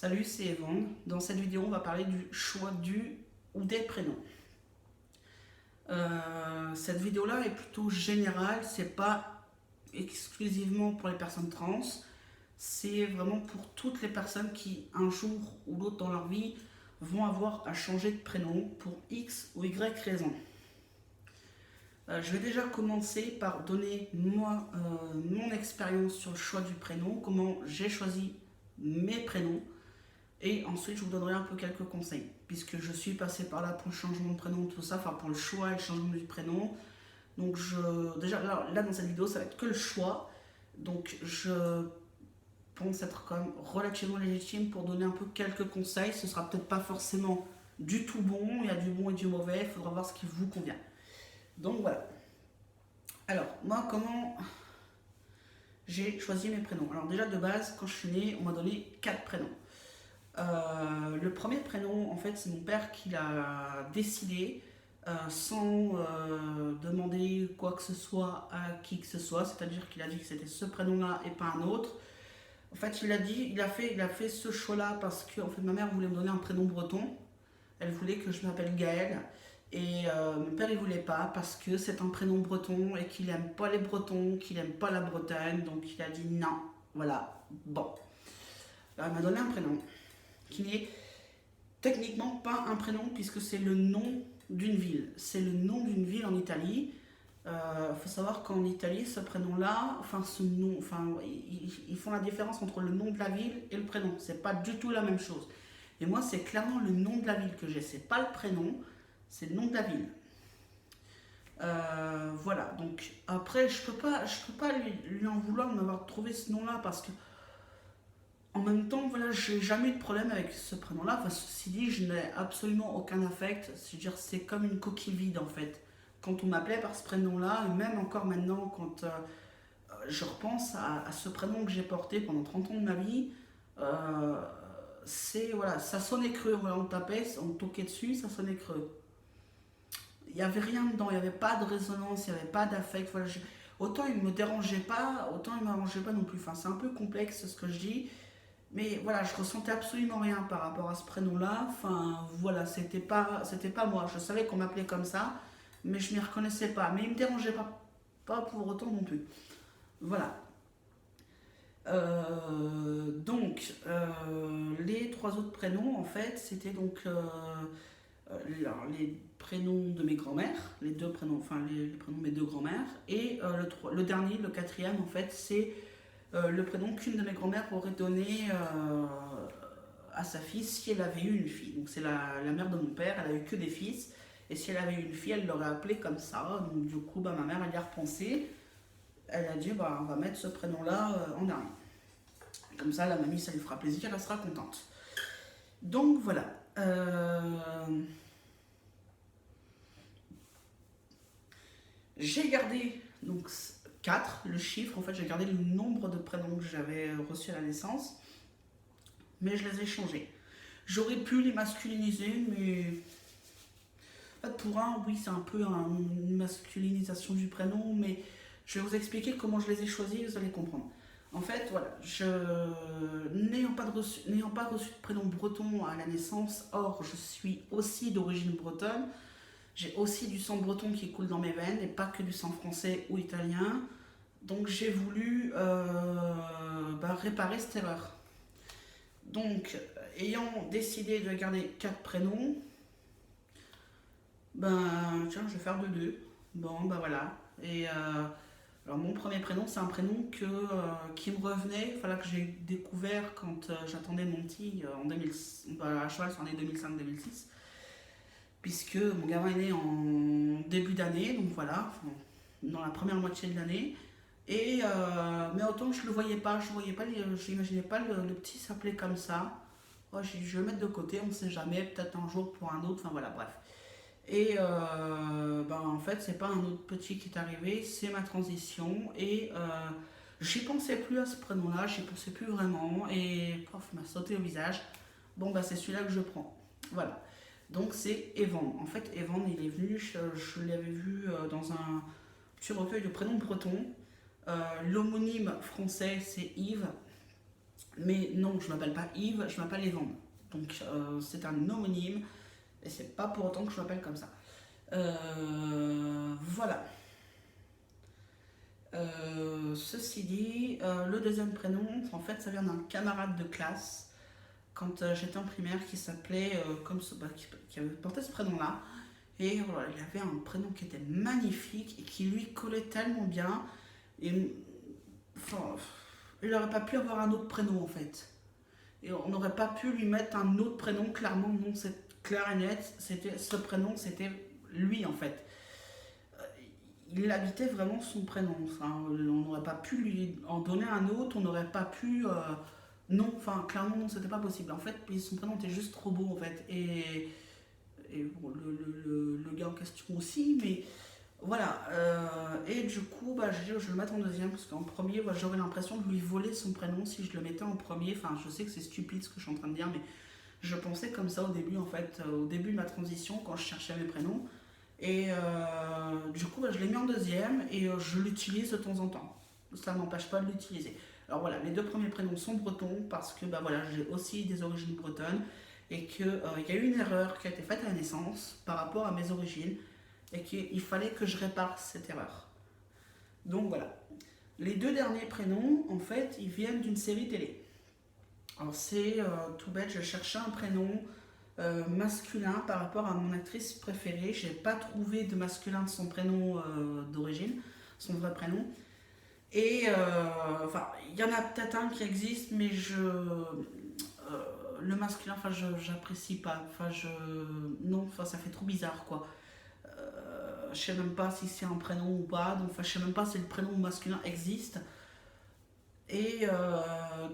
Salut, c'est Evan. Dans cette vidéo, on va parler du choix du ou des prénoms. Cette vidéo-là est plutôt générale, c'est pas exclusivement pour les personnes trans, c'est vraiment pour toutes les personnes qui, un jour ou l'autre dans leur vie, vont avoir à changer de prénom pour X ou Y raison. Je vais déjà commencer par donner moi mon expérience sur le choix du prénom, comment j'ai choisi mes prénoms. Et ensuite, je vous donnerai un peu quelques conseils, puisque je suis passé par là pour le changement de prénom, tout ça, enfin pour le choix et le changement du prénom. Donc déjà là dans cette vidéo, ça va être que le choix. Donc je pense être quand même relativement légitime pour donner un peu quelques conseils. Ce sera peut-être pas forcément du tout bon, il y a du bon et du mauvais, il faudra voir ce qui vous convient. Donc voilà. Alors, moi, comment j'ai choisi mes prénoms? Alors déjà de base, quand je suis née, on m'a donné 4 prénoms. Le premier prénom, en fait, c'est mon père qui l'a décidé sans demander quoi que ce soit à qui que ce soit. C'est-à-dire qu'il a dit que c'était ce prénom-là et pas un autre. En fait, il a fait ce choix-là parce que en fait, ma mère voulait me donner un prénom breton. Elle voulait que je m'appelle Gaëlle. Et mon père, il voulait pas parce que c'est un prénom breton et qu'il aime pas les Bretons, qu'il aime pas la Bretagne. Donc il a dit non. Voilà. Bon. Alors, il m'a donné un prénom qui n'est techniquement pas un prénom puisque c'est le nom d'une ville. C'est le nom d'une ville en Italie. Faut savoir qu'en Italie, ce prénom-là, enfin ce nom, enfin ils font la différence entre le nom de la ville et le prénom. C'est pas du tout la même chose. Et moi, c'est clairement le nom de la ville que j'ai. C'est pas le prénom, c'est le nom de la ville. Voilà. Donc après, je peux pas lui en vouloir de m'avoir trouvé ce nom-là parce que en même temps, voilà, j'ai jamais eu de problème avec ce prénom-là. Enfin, ceci dit, je n'ai absolument aucun affect. C'est-à-dire, c'est comme une coquille vide en fait. Quand on m'appelait par ce prénom-là, et même encore maintenant, quand je repense à ce prénom que j'ai porté pendant 30 ans de ma vie, euh, c'est voilà, ça sonnait creux. Voilà, on tapait, on toquait dessus, ça sonnait creux. Il n'y avait rien dedans, il n'y avait pas de résonance, il n'y avait pas d'affect. Voilà, autant il ne me dérangeait pas, autant il ne m'arrangeait pas non plus. Enfin, c'est un peu complexe ce que je dis. Mais voilà, je ressentais absolument rien par rapport à ce prénom-là. Enfin, voilà, c'était pas moi. Je savais qu'on m'appelait comme ça, mais je m'y reconnaissais pas. Mais il me dérangeait pas, pas pour autant non plus. Voilà. Les trois autres prénoms, en fait, c'était donc alors, les prénoms de mes grands-mères, les deux prénoms, enfin les prénoms de mes deux grands-mères, et le dernier, le quatrième, en fait, c'est le prénom qu'une de mes grand-mères aurait donné à sa fille si elle avait eu une fille. Donc c'est la mère de mon père, elle a eu que des fils. Et si elle avait eu une fille, elle l'aurait appelée comme ça. Donc du coup, ma mère, elle y a repensé. Elle a dit, on va mettre ce prénom-là en dernier. Comme ça, la mamie, ça lui fera plaisir, elle sera contente. Donc voilà. J'ai gardé donc 4, le chiffre. En fait, j'ai gardé le nombre de prénoms que j'avais reçus à la naissance. Mais je les ai changés. J'aurais pu les masculiniser, mais en fait, pour un, oui, c'est un peu une masculinisation du prénom, mais je vais vous expliquer comment je les ai choisis, vous allez comprendre. En fait, voilà, n'ayant pas reçu de prénom breton à la naissance, or je suis aussi d'origine bretonne, j'ai aussi du sang breton qui coule dans mes veines et pas que du sang français ou italien. Donc j'ai voulu réparer cette erreur. Donc, ayant décidé de garder 4 prénoms, tiens, je vais faire de 2. Bon, voilà. Et alors, mon premier prénom, c'est un prénom qui me revenait, voilà, que j'ai découvert quand j'attendais mon petit en 2000, à cheval sur l'année 2005-2006, puisque mon gamin est né en début d'année, donc voilà, dans la première moitié de l'année. Et mais autant je le voyais pas, je n'imaginais pas le petit s'appeler comme ça. Oh, je vais le mettre de côté, on ne sait jamais, peut-être un jour pour un autre, enfin voilà, bref. Et en fait, c'est pas un autre petit qui est arrivé, c'est ma transition. Et j'y pensais plus à ce prénom-là, j'y pensais plus vraiment. Et prof m'a sauté au visage. Bon, c'est celui-là que je prends. Voilà. Donc c'est Evan. En fait, Evan, il est venu, je l'avais vu dans un petit recueil de prénoms bretons. L'homonyme français, c'est Yves. Mais non, je m'appelle pas Yves, je m'appelle Evan. Donc c'est un homonyme et c'est pas pour autant que je m'appelle comme ça. Voilà. Ceci dit, le deuxième prénom, en fait, ça vient d'un camarade de classe quand j'étais en primaire qui s'appelait qui avait porté ce prénom-là. Et voilà, il avait un prénom qui était magnifique et qui lui collait tellement bien. Et enfin, il n'aurait pas pu avoir un autre prénom en fait. Et on n'aurait pas pu lui mettre un autre prénom, clairement, non, c'est clair et net. Ce prénom, c'était lui en fait. Euh, Il habitait vraiment son prénom. Enfin, on n'aurait pas pu lui en donner un autre, on n'aurait pas pu. Non, enfin, clairement, non, c'était pas possible. En fait, son prénom était juste trop beau en fait. Et bon, le gars en question aussi, mais voilà. Et du coup, bah, j'ai dit, je vais le mettre en deuxième, parce qu'en premier, bah, j'aurais l'impression de lui voler son prénom si je le mettais en premier. Enfin, je sais que c'est stupide ce que je suis en train de dire, mais je pensais comme ça au début, en fait, au début de ma transition, quand je cherchais mes prénoms. Et du coup, bah, je l'ai mis en deuxième, et je l'utilise de temps en temps. Ça n'empêche pas de l'utiliser. Alors voilà, les deux premiers prénoms sont bretons, parce que bah, voilà, j'ai aussi des origines bretonnes, et qu'il y a eu une erreur qui a été faite à la naissance par rapport à mes origines et qu'il fallait que je répare cette erreur. Donc voilà. Les deux derniers prénoms, en fait, ils viennent d'une série télé. Alors c'est tout bête, je cherchais un prénom masculin par rapport à mon actrice préférée. J'ai pas trouvé de masculin de son prénom d'origine, son vrai prénom. Et enfin, il y en a peut-être un qui existe, mais le masculin, enfin, j'apprécie pas. Enfin, non, enfin, ça fait trop bizarre, quoi. Je sais même pas si c'est un prénom ou pas, donc enfin, je sais même pas si le prénom masculin existe. Et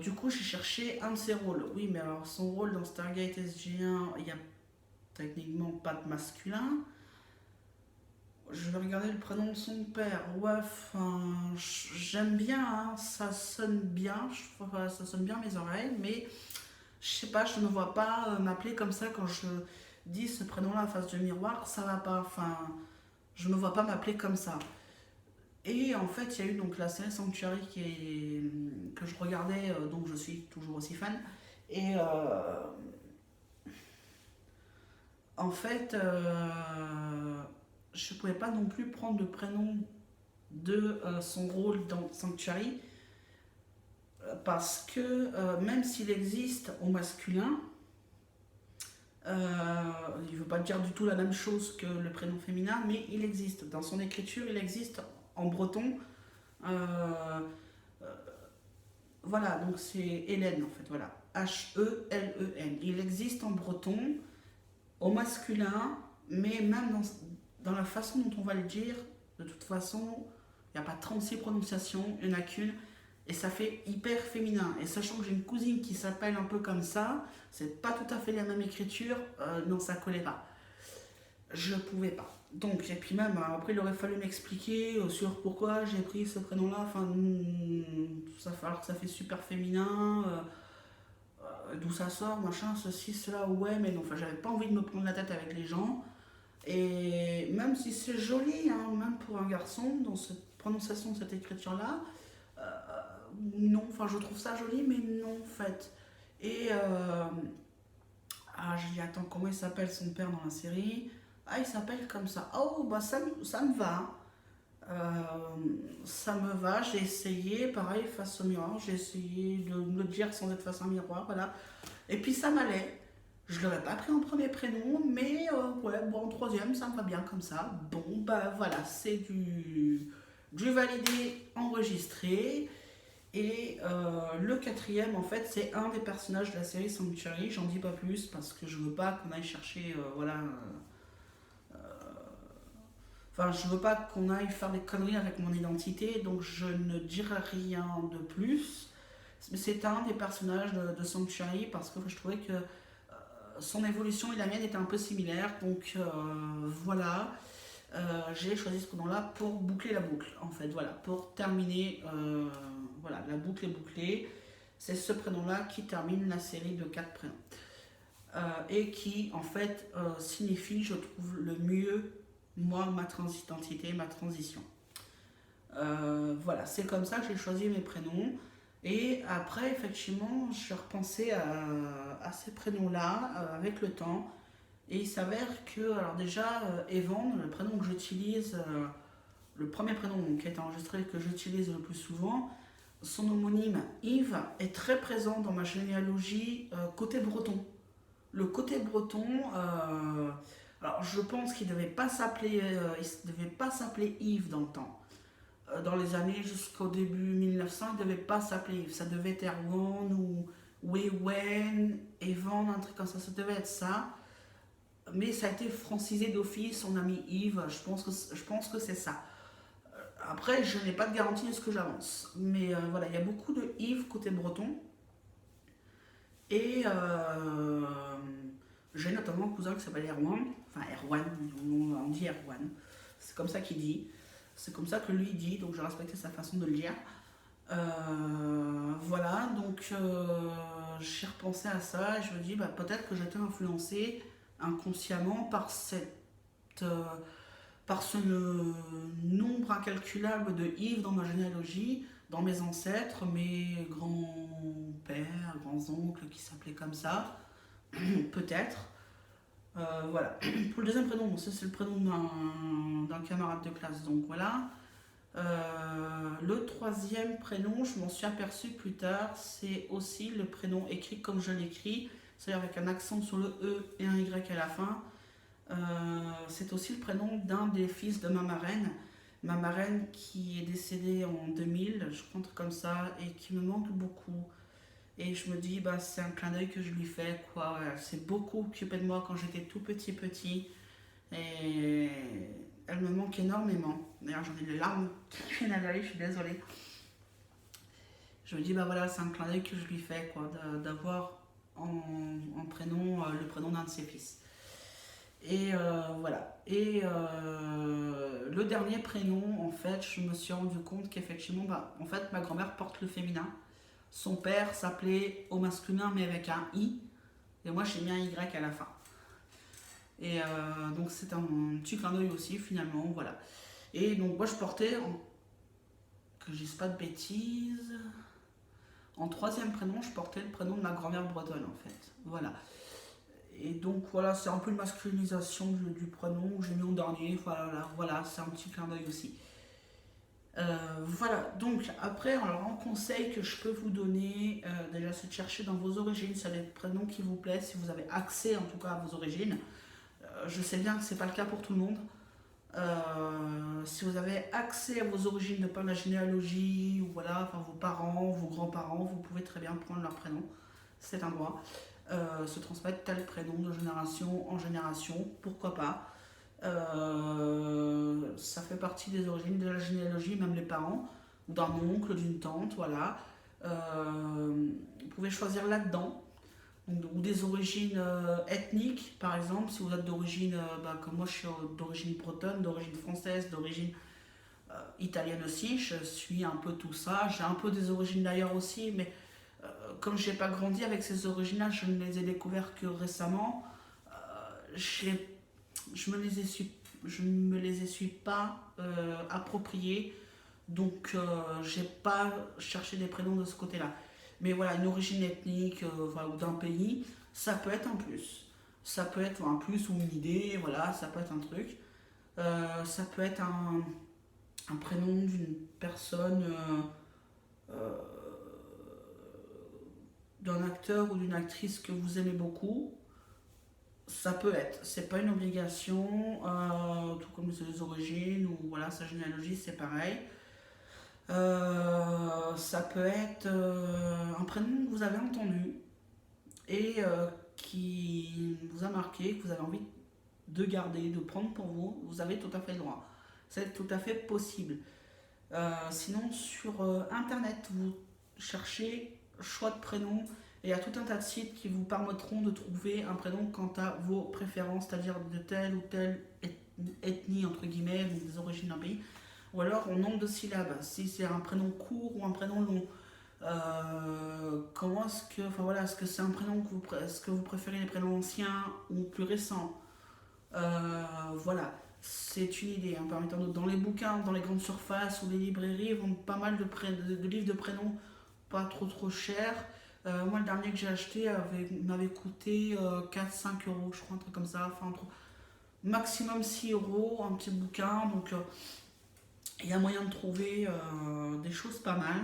du coup, j'ai cherché un de ses rôles. Oui, mais alors son rôle dans Stargate SG1, il n'y a techniquement pas de masculin. Je vais regarder le prénom de son père. Ouais, enfin, j'aime bien, hein, ça sonne bien, ça sonne bien à mes oreilles, mais je sais pas, je ne me vois pas m'appeler comme ça quand je dis ce prénom-là en face du miroir, ça va pas. Enfin, je me vois pas m'appeler comme ça. Et en fait, il y a eu donc la série Sanctuary que je regardais, donc je suis toujours aussi fan. Et en fait, je ne pouvais pas non plus prendre le prénom de son rôle dans Sanctuary parce que même s'il existe au masculin, il ne veut pas dire du tout la même chose que le prénom féminin, mais il existe. Dans son écriture, il existe en breton. Euh, euh, voilà, donc c'est Hélène en fait, voilà. Helen. Il existe en breton, au masculin, mais même dans la façon dont on va le dire, de toute façon, il n'y a pas 36 prononciations, il n'y en a qu'une, et ça fait hyper féminin. Et sachant que j'ai une cousine qui s'appelle un peu comme ça, c'est pas tout à fait la même écriture, non, ça collait pas. Je pouvais pas. Donc, et puis même, après, il aurait fallu m'expliquer sur pourquoi j'ai pris ce prénom-là. Enfin, alors que ça fait super féminin, d'où ça sort, machin, ceci, cela, ouais, mais non, enfin, j'avais pas envie de me prendre la tête avec les gens. Et même si c'est joli, hein, même pour un garçon, dans cette prononciation de cette écriture-là, euh, non, enfin, je trouve ça joli, mais non, en fait. Et, je dis, attends, comment il s'appelle son père dans la série? Ah, il s'appelle comme ça. Oh, bah ça me va. Euh, Ça me va, j'ai essayé, pareil, face au miroir, j'ai essayé de me le dire sans être face à un miroir, voilà. Et puis ça m'allait. Je l'aurais pas pris en premier prénom, mais ouais, bon, en troisième, ça me va bien comme ça. Bon, bah voilà, c'est du validé enregistré. Et le quatrième, en fait, c'est un des personnages de la série Sanctuary. J'en dis pas plus parce que je veux pas qu'on aille chercher, voilà. Enfin, je veux pas qu'on aille faire des conneries avec mon identité, donc je ne dirai rien de plus. Mais c'est un des personnages de Sanctuary parce que je trouvais que son évolution et la mienne étaient un peu similaires. Donc voilà, j'ai choisi ce prénom-là pour boucler la boucle, en fait. Voilà, pour terminer, voilà, la boucle est bouclée. C'est ce prénom-là qui termine la série de 4 prénoms. Et qui, en fait, signifie, je trouve, le mieux, moi, ma transidentité, ma transition. Voilà, c'est comme ça que j'ai choisi mes prénoms. Et après, effectivement, j'ai repensé à ces prénoms-là avec le temps. Et il s'avère que, alors déjà, Evan, le prénom que j'utilise, le premier prénom qui a été enregistré que j'utilise le plus souvent, son homonyme Yves est très présent dans ma généalogie côté breton. Le côté breton, alors je pense qu'il ne devait pas s'appeler Yves dans le temps. Dans les années jusqu'au début 1900, il ne devait pas s'appeler Yves. Ça devait être Erwan ou Wewen, Evan, un truc comme ça devait être ça. Mais ça a été francisé d'office, on a mis Yves, je pense que c'est ça. Après, je n'ai pas de garantie de ce que j'avance. Mais voilà, il y a beaucoup de Yves côté breton. Et j'ai notamment un cousin qui s'appelle Erwan. Enfin, Erwan, on dit Erwan. C'est comme ça qu'il dit. C'est comme ça que lui dit, donc j'ai respecté sa façon de le dire. Voilà, donc j'ai repensé à ça et je me dis bah, peut-être que j'étais influencée inconsciemment euh, par ce nombre incalculable de Yves dans ma généalogie, dans mes ancêtres, mes grands-pères, grands-oncles qui s'appelaient comme ça, peut-être. Voilà. Pour le deuxième prénom, bon, ça c'est le prénom d'un camarade de classe, donc voilà. Le troisième prénom, je m'en suis aperçu plus tard, c'est aussi le prénom écrit comme je l'écris, c'est-à-dire avec un accent sur le E et un Y à la fin. C'est aussi le prénom d'un des fils de ma marraine qui est décédée en 2000, je crois un truc comme ça, et qui me manque beaucoup. Et je me dis, bah, c'est un clin d'œil que je lui fais, quoi. Elle s'est beaucoup occupée de moi quand j'étais tout petit. Et elle me manque énormément. D'ailleurs, j'en ai les larmes qui viennent à l'œil, je suis désolée. Je me dis, bah voilà, c'est un clin d'œil que je lui fais, quoi, d'avoir en prénom le prénom d'un de ses fils. Et voilà. Et le dernier prénom, en fait, je me suis rendu compte qu'effectivement, bah, en fait, ma grand-mère porte le féminin. Son père s'appelait au masculin, mais avec un I. Et moi, j'ai mis un Y à la fin. Et donc, c'est un petit clin d'œil aussi, finalement, voilà. Et donc, moi, je portais, que je dise pas de bêtises, en troisième prénom, je portais le prénom de ma grand-mère bretonne, en fait. Voilà. Et donc voilà, c'est un peu une masculinisation du prénom que j'ai mis en dernier. Voilà, c'est un petit clin d'œil aussi. Voilà, donc après, alors un conseil que je peux vous donner, déjà c'est de chercher dans vos origines, s'il y a des prénoms qui vous plaisent, si vous avez accès en tout cas à vos origines. Je sais bien que c'est pas le cas pour tout le monde. Si vous avez accès à vos origines, de par la généalogie, ou voilà, enfin vos parents, vos grands-parents, vous pouvez très bien prendre leur prénom. C'est un droit. Se transmettre tel prénom de génération en génération, pourquoi pas. Ça fait partie des origines de la généalogie, même les parents, ou d'un oncle, d'une tante, voilà. Vous pouvez choisir là-dedans, ou des origines ethniques, par exemple, si vous êtes d'origine, comme moi je suis d'origine bretonne, d'origine française, d'origine italienne aussi, je suis un peu tout ça. J'ai un peu des origines d'ailleurs aussi, mais comme je n'ai pas grandi avec ces origines-là, je ne les ai découvertes que récemment. Je ne me les suis pas appropriées, donc j'ai pas cherché des prénoms de ce côté-là. Mais voilà, une origine ethnique voilà, ou d'un pays, ça peut être un plus. Ça peut être un plus ou une idée, voilà, ça peut être un truc. Ça peut être un prénom d'une personne, d'un acteur ou d'une actrice que vous aimez beaucoup. Ça peut être, c'est pas une obligation, tout comme ses origines ou voilà, sa généalogie, c'est pareil. Ça peut être un prénom que vous avez entendu et qui vous a marqué, que vous avez envie de garder, de prendre pour vous, vous avez tout à fait le droit. C'est tout à fait possible. Sinon, sur internet, vous cherchez choix de prénom et il y a tout un tas de sites qui vous permettront de trouver un prénom quant à vos préférences, c'est-à-dire de telle ou telle ethnie, entre guillemets, ou des origines d'un pays, ou alors en nombre de syllabes, si c'est un prénom court ou un prénom long. Comment est-ce que, enfin voilà, est-ce que c'est un prénom est-ce que vous préférez les prénoms anciens ou plus récents? Voilà, c'est une idée. Hein, dans les bouquins, dans les grandes surfaces ou les librairies, ils vendent pas mal de livres de prénoms pas trop cher. Moi, le dernier que j'ai acheté m'avait coûté 4-5 euros, je crois, un truc comme ça. Enfin, maximum 6 euros, un petit bouquin. Donc, il y a moyen de trouver des choses pas mal.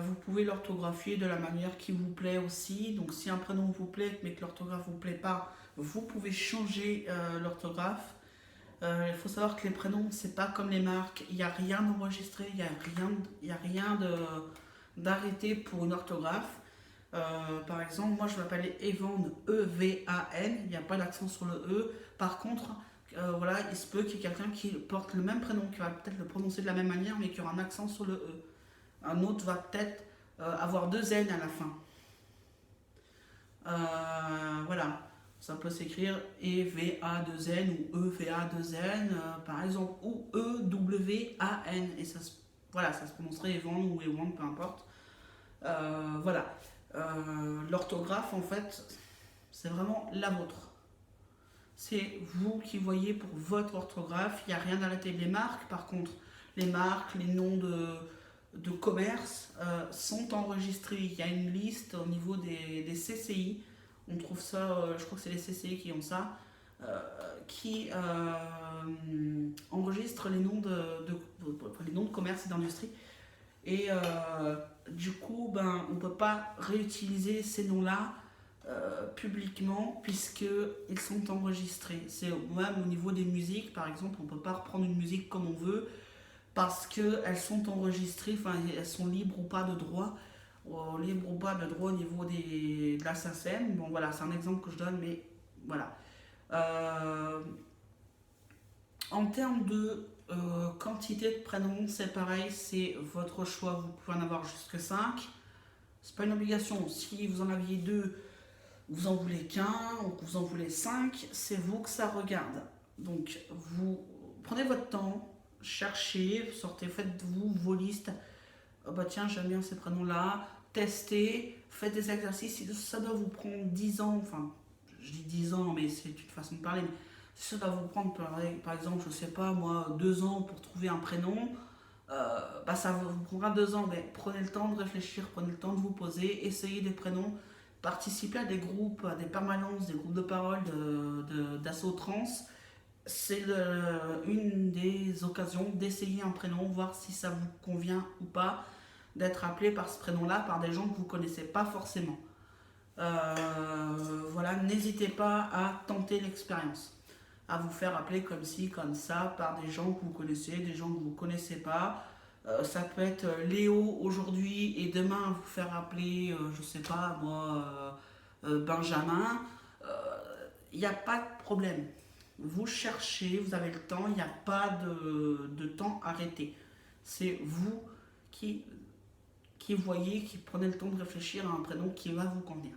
Vous pouvez l'orthographier de la manière qui vous plaît aussi. Donc, si un prénom vous plaît, mais que l'orthographe vous plaît pas, vous pouvez changer l'orthographe. Il faut savoir que les prénoms, c'est pas comme les marques. Il n'y a rien d'enregistré, il y a rien d'arrêté pour une orthographe. Par exemple, moi je m'appelle Evan, E-V-A-N, il n'y a pas d'accent sur le E. Par contre, voilà, il se peut qu'il y ait quelqu'un qui porte le même prénom, qui va peut-être le prononcer de la même manière, mais qui aura un accent sur le E. Un autre va peut-être avoir deux N à la fin. Voilà, ça peut s'écrire EVA2N ou EVA2N, par exemple, ou EWAN. Et voilà, ça se prononcerait Evan ou Ewan, peu importe. Voilà. L'orthographe, en fait, c'est vraiment la vôtre. C'est vous qui voyez pour votre orthographe. Il n'y a rien d'arrêté. Les marques, par contre, les marques, les noms de commerce sont enregistrés. Il y a une liste au niveau des CCI. On trouve ça, je crois que c'est les CCI qui ont ça, qui enregistrent les noms les noms de commerce et d'industrie. Et du coup, on ne peut pas réutiliser ces noms-là publiquement puisqu'ils sont enregistrés. C'est même au niveau des musiques, par exemple, on ne peut pas reprendre une musique comme on veut parce qu'elles sont enregistrées, enfin elles sont libres ou pas de droit, libres ou pas de droit au niveau de la SACEM. Bon voilà, c'est un exemple que je donne, mais voilà. En termes de quantité de prénoms, c'est pareil, c'est votre choix, vous pouvez en avoir jusque 5. C'est pas une obligation, si vous en aviez 2, vous en voulez qu'un, ou que vous en voulez 5, c'est vous que ça regarde. Donc vous prenez votre temps, cherchez, sortez, faites-vous vos listes. Oh bah tiens, j'aime bien ces prénoms-là, testez, faites des exercices, ça doit vous prendre 10 ans, enfin je dis 10 ans, mais c'est une façon de parler, mais ça va vous prendre par exemple, je sais pas moi, 2 ans pour trouver un prénom, ça vous prendra 2 ans, mais prenez le temps de réfléchir, prenez le temps de vous poser, essayez des prénoms, participez à des groupes, à des permanences, des groupes de parole d'assaut trans. C'est une des occasions d'essayer un prénom, voir si ça vous convient ou pas, d'être appelé par ce prénom-là par des gens que vous ne connaissez pas forcément. Voilà, n'hésitez pas à tenter l'expérience, à vous faire appeler comme ci, comme ça, par des gens que vous connaissez, des gens que vous ne connaissez pas. Ça peut être Léo aujourd'hui et demain vous faire appeler, je sais pas moi, Benjamin. Il n'y a pas de problème. Vous cherchez, vous avez le temps, il n'y a pas de temps arrêté. C'est vous qui voyez, qui prenez le temps de réfléchir à un prénom qui va vous convenir.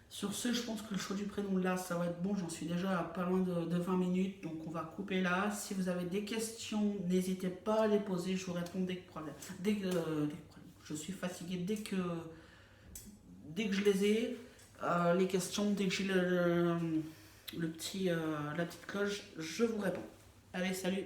Sur ce, je pense que le choix du prénom là, ça va être bon. J'en suis déjà à pas loin de 20 minutes, donc on va couper là. Si vous avez des questions, n'hésitez pas à les poser. Je vous réponds dès que je suis fatigué, dès que je les ai. Les questions, dès que j'ai la petite cloche, je vous réponds. Allez, salut!